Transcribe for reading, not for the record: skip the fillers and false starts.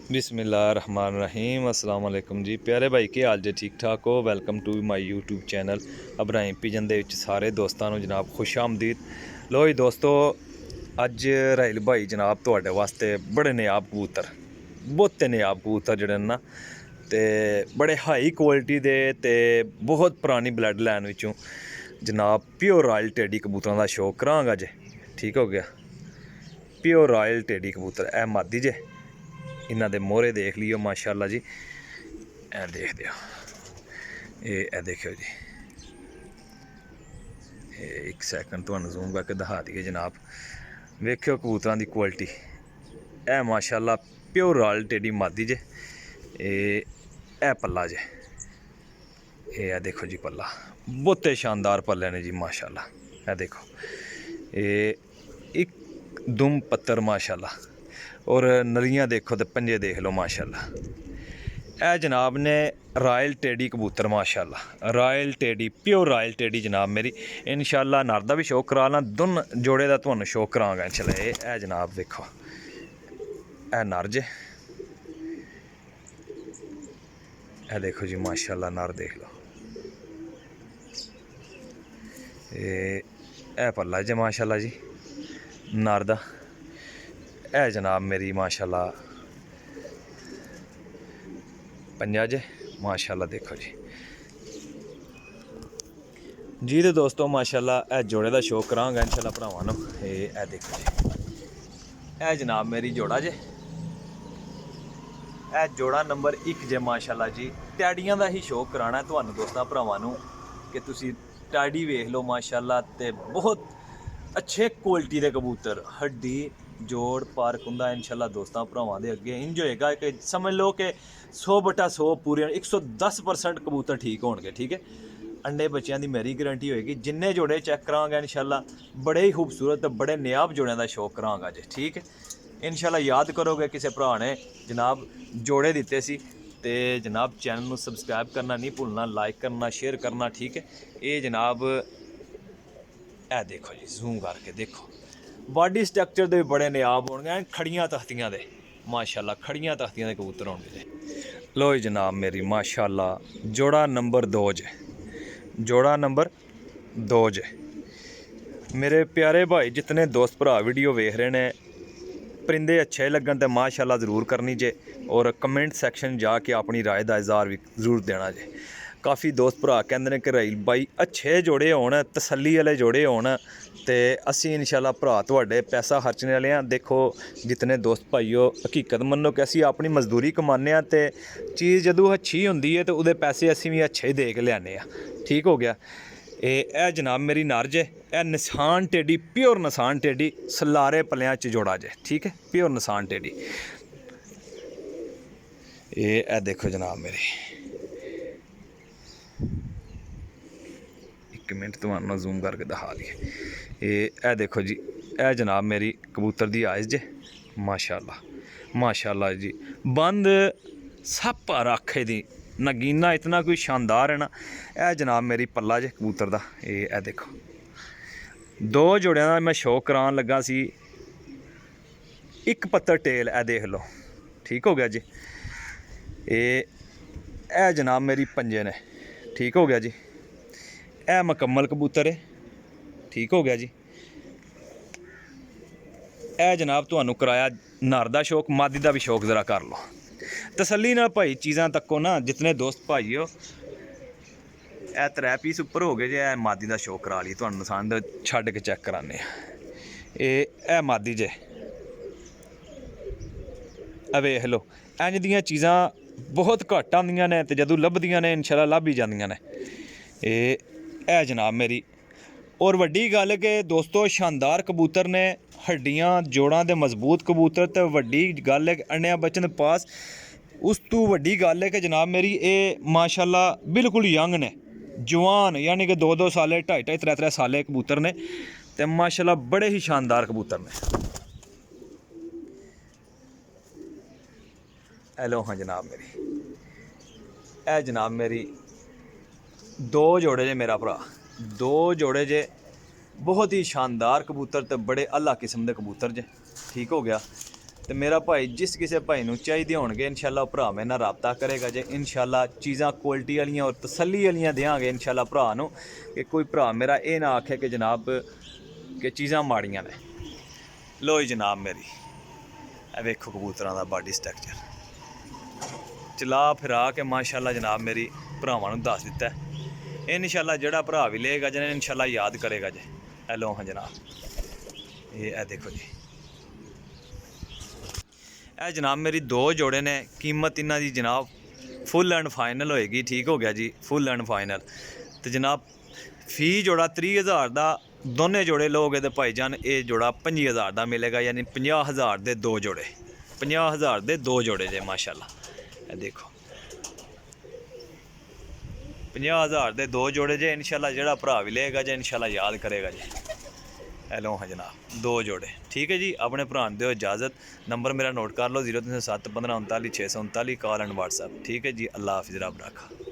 बिस्मिल्लाहिर्रहमानिर्रहीम अस्सलाम वालेकुम जी प्यारे भाई की हाल जे ठीक ठाक हो। Welcome to my YouTube channel Ibrahim pigeon दे विच सारे दोस्तां नूं जनाब खुश आमदीद। लो जी दोस्तों, अज राहिल भाई जनाब तुहाडे वास्ते बड़े नायाब कबूतर, बहुते नायाब कबूतर जिहड़े ना ते बड़े हाई क्वालिटी दे ते बहुत पुरानी ब्लड लाइन विचों जनाब प्योर रॉयल टेडी कबूतरां दा शौक करांगा जे। ठीक हो गया, प्योर रॉयल टेडी कबूतर ए मादी जे। इन्हां दे मोहरे देख लियो माशाअल्लाह जी, ए देख दिओ, ए देखियो जी, एक सैकंड तुहानूं जूम करके दिखा दिए जनाब। वेखियो कबूतरां दी क्वालिटी, ए माशाअल्लाह प्योर रॉयल टेडी मादी जे। ए पल्ला जे, ए देखो जी पल्ला, बहुते शानदार पल्ले ने जी माशाअल्लाह। ए देखो, एक दुम पत्तर माशाअल्लाह, और नलियाँ देखो तो पंजे देख लो माशाअल्लाह। ए जनाब ने रॉयल टेडी कबूतर माशाअल्लाह, royal teddy pure royal teddy जनाब मेरी। इंशाअल्लाह नर दा भी शौक करा ला, दोन जोड़े दा तुहानूं शौक करांगा इंशाअल्लाह। ए जनाब देखो, ए नर जे, ए देखो जी माशाअल्लाह नर देख लो। ए पल्ला जे माशाअल्लाह जी नर दा। ए जनाब मेरी माशाअल्लाह पंजा जे माशाअल्लाह। देखो जी जी तो दोस्तों माशाअल्लाह ए जोड़े दा शौक करांगा इंशाअल्लाह भरावां नूं। ए देखो जी, ए जनाब मेरी जोड़ा जे, ए जोड़ा नंबर 1 जे माशाअल्लाह जी। टैडियां दा ही शौक कराना है तुहानूं दोस्तां भरावां नूं कि तुसीं टैडी वेख लो माशाअल्लाह। ते बहुत अच्छे क्वालिटी दे कबूतर, हड्डी जोड़ पार्क हुंदा इंशाअल्लाह दोस्तां भरावां दे अगे इंज होएगा कि समझ लो कि 100/100 पूरे 110% कबूतर ठीक होणगे। ठीक है, अंडे बच्चों की मेरी गारंटी होएगी। जिन्ने जोड़े चैक करांगा इंशाअल्लाह, बड़े ही खूबसूरत बड़े नायाब जोड़ियां दा शौक करांगा जी। ठीक है, इंशाअल्लाह याद करोगे किसी भरा ने जनाब जोड़े दिते सी ते जनाब चैनल में सबसक्राइब करना नहीं भूलना, लाइक करना, शेयर करना। ठीक है, ये जनाब ए देखो जी जूम करके देखो, बॉडी स्ट्रक्चर दे बड़े नायाब होणगे, खड़ियां तख्तियां दे माशाअल्लाह, खड़ियां तख्तियां दे कबूतर होणगे जी। लो जी जनाब मेरी माशाअल्लाह जोड़ा नंबर 2 जे, जोड़ा नंबर 2 जे। मेरे प्यारे भाई जितने दोस्त भरा वीडियो वेख रहे ने, परिंदे अच्छे लगन तो माशाअल्लाह ज़रूर करनी जे, और कमेंट सैक्शन जाके अपनी राय का इज़हार भी जरूर देना जे। काफ़ी दोस्त भरा कहते हैं कि राहील भाई अच्छे जोड़े होण, तसल्ली वाले जोड़े होण, ते असी इंशाअल्लाह भरा तुहाडे पैसा खर्चने वाले हैं। देखो जितने दोस्त भाईओ हकीकत मन्नो कि असी अपनी मजदूरी कमाने आ, ते चीज़ जदों अच्छी होंदी है तो उहदे पैसे असी भी अच्छे ही दे के लियाने आ। ठीक हो गया, ए जनाब मेरी नर जे, ए निशान टेडी प्योर निशान टेडी सलारे पलियां च जोड़ा जे। ठीक है, प्योर निशान टेडी। ए देखो जनाब मेरी, एक मिनट तुहानूं जूम करके दिखा दिए। ए देखो जी, ए जनाब मेरी कबूतर दी आइज़ जे माशाअल्लाह माशाअल्लाह जी। बंद सब पर आखे दी नगीना इतना कोई शानदार है ना। ए जनाब मेरी पल्ला जे कबूतर दा। ए देखो, 2 जोड़ियां दा मैं शौक करान लगा सी। एक पत्तर टेल ए देख लो। ठीक हो गया जी, ए जनाब मेरी पंजे ने। ठीक हो गया जी, ए मुकम्मल कबूतर है। ठीक हो गया जी, ए जनाब तुहानूं कराया नर दा शौक, मादी दा भी शौक ज़रा कर लो तसल्ली नाल भाई। चीज़ां तक्को ना जितने दोस्त भाई हो। ए 3 पीस उपर हो गए जे। ए मादी दा शौक करा ली तुहानूं नसान छड्ड के चैक कराने। ए मादी जे, वेख लो। इंज दियां चीज़ां बहुत घट आंदियां ने, ते जदों लभदियां ने इंशाअल्लाह लभ ही जांदियां ने। ए जनाब मेरी, और वड्डी गल कि दोस्तों शानदार कबूतर ने, हड्डियां जोड़ां दे मजबूत कबूतर, ते वड्डी गल है कि अन्निया बचन पास। उस तू वड्डी गल है कि जनाब मेरी ये माशाअल्लाह बिल्कुल यंग ने, जवान, यानी कि 2-2 साले 2.5-2.5 3-3 साले कबूतर ने, ते माशाअल्लाह बड़े ही शानदार कबूतर ने। हेलो हाँ जनाब मेरी, ए जनाब मेरी 2 जोड़े जे मेरा भरा, 2 जोड़े जे बहुत ही शानदार कबूतर, तो बड़े अला किस्म के कबूतर जे। ठीक हो गया, ਤੇ ਮੇਰਾ ਭਾਈ ਜਿਸ ਕਿਸੇ ਭਾਈ ਨੂੰ ਚਾਹੀਦੇ ਹੋਣਗੇ ਇਨਸ਼ਾਅੱਲਾ ਉਹ ਭਰਾ ਮੇਰੇ ਨਾਲ ਰਾਬਤਾ ਕਰੇਗਾ ਜੇ ਇਨਸ਼ਾਅੱਲਾ ਚੀਜ਼ਾਂ ਕੁਆਲਿਟੀ ਵਾਲੀਆਂ ਔਰ ਤਸੱਲੀ ਵਾਲੀਆਂ ਦੇਵਾਂਗੇ ਇਨਸ਼ਾਅੱਲਾ ਭਰਾ ਨੂੰ ਕਿ ਕੋਈ ਭਰਾ ਮੇਰਾ ਇਹ ਨਾ ਆਖੇ ਕਿ ਜਨਾਬ ਕਿ ਚੀਜ਼ਾਂ ਮਾੜੀਆਂ ਨੇ। ਲੋ ਜੀ ਜਨਾਬ ਮੇਰੀ ਇਹ ਵੇਖੋ ਕਬੂਤਰਾਂ ਦਾ ਬਾਡੀ ਸਟਰਕਚਰ ਚਲਾ ਫਿਰਾ ਕੇ ਮਾਸ਼ਾਅੱਲਾ ਜਨਾਬ ਮੇਰੀ ਭਰਾਵਾਂ ਨੂੰ ਦੱਸ ਦਿੱਤਾ ਇਨਸ਼ਾਅੱਲਾ ਜਿਹੜਾ ਭਰਾ ਵੀ ਲਏਗਾ ਜਿਹਨੇ ਇਨਸ਼ਾਅੱਲਾ ਯਾਦ ਕਰੇਗਾ ਜੇ। ਇਹ ਲੋ ਹਾਂ ਜਨਾਬ ਇਹ ਦੇਖੋ ਜੀ ਇਹ ਜਨਾਬ ਮੇਰੀ 2 ਜੋੜੇ ਨੇ। ਕੀਮਤ ਇਹਨਾਂ ਦੀ ਜਨਾਬ ਫੁੱਲ ਐਂਡ ਫਾਈਨਲ ਹੋਏਗੀ। ਠੀਕ ਹੋ ਗਿਆ ਜੀ ਫੁੱਲ ਐਂਡ ਫਾਈਨਲ। ਤੇ ਜਨਾਬ ਫੀ ਜੋੜਾ 30,000 ਦਾ ਦੋਨੇ ਜੋੜੇ ਲੋਗੇ ਤੇ ਭਾਈਜਾਨ ਇਹ ਜੋੜਾ 25,000 ਦਾ ਮਿਲੇਗਾ ਯਾਨੀ 50,000 ਦੇ 2 ਜੋੜੇ 50,000 ਦੇ 2 ਜੋੜੇ ਜੇ ਮਾਸ਼ਾਅੱਲਾ। ਇਹ ਦੇਖੋ 50,000 ਦੇ 2 ਜੋੜੇ ਜੇ ਇਨਸ਼ਾਅੱਲਾ ਜਿਹੜਾ ਭਰਾ ਵੀ ਲਏਗਾ ਜੇ ਇਨਸ਼ਾਅੱਲਾ ਯਾਦ ਕਰੇਗਾ ਜੀ। ਇਹ ਲਓ ਹਾਂ ਜਨਾਬ 2 ਜੋੜੇ। ਠੀਕ ਹੈ ਜੀ ਆਪਣੇ ਭਰਾ ਨੂੰ ਦਿਓ ਇਜਾਜ਼ਤ। ਨੰਬਰ ਮੇਰਾ ਨੋਟ ਕਰ ਲਓ 0307 15 39 639 ਕਾਲ ਐਂਡ WhatsApp। ਠੀਕ ਹੈ ਜੀ ਅੱਲਾ ਹਾਫਿਜ਼ ਰੱਬ ਰੱਖਾ।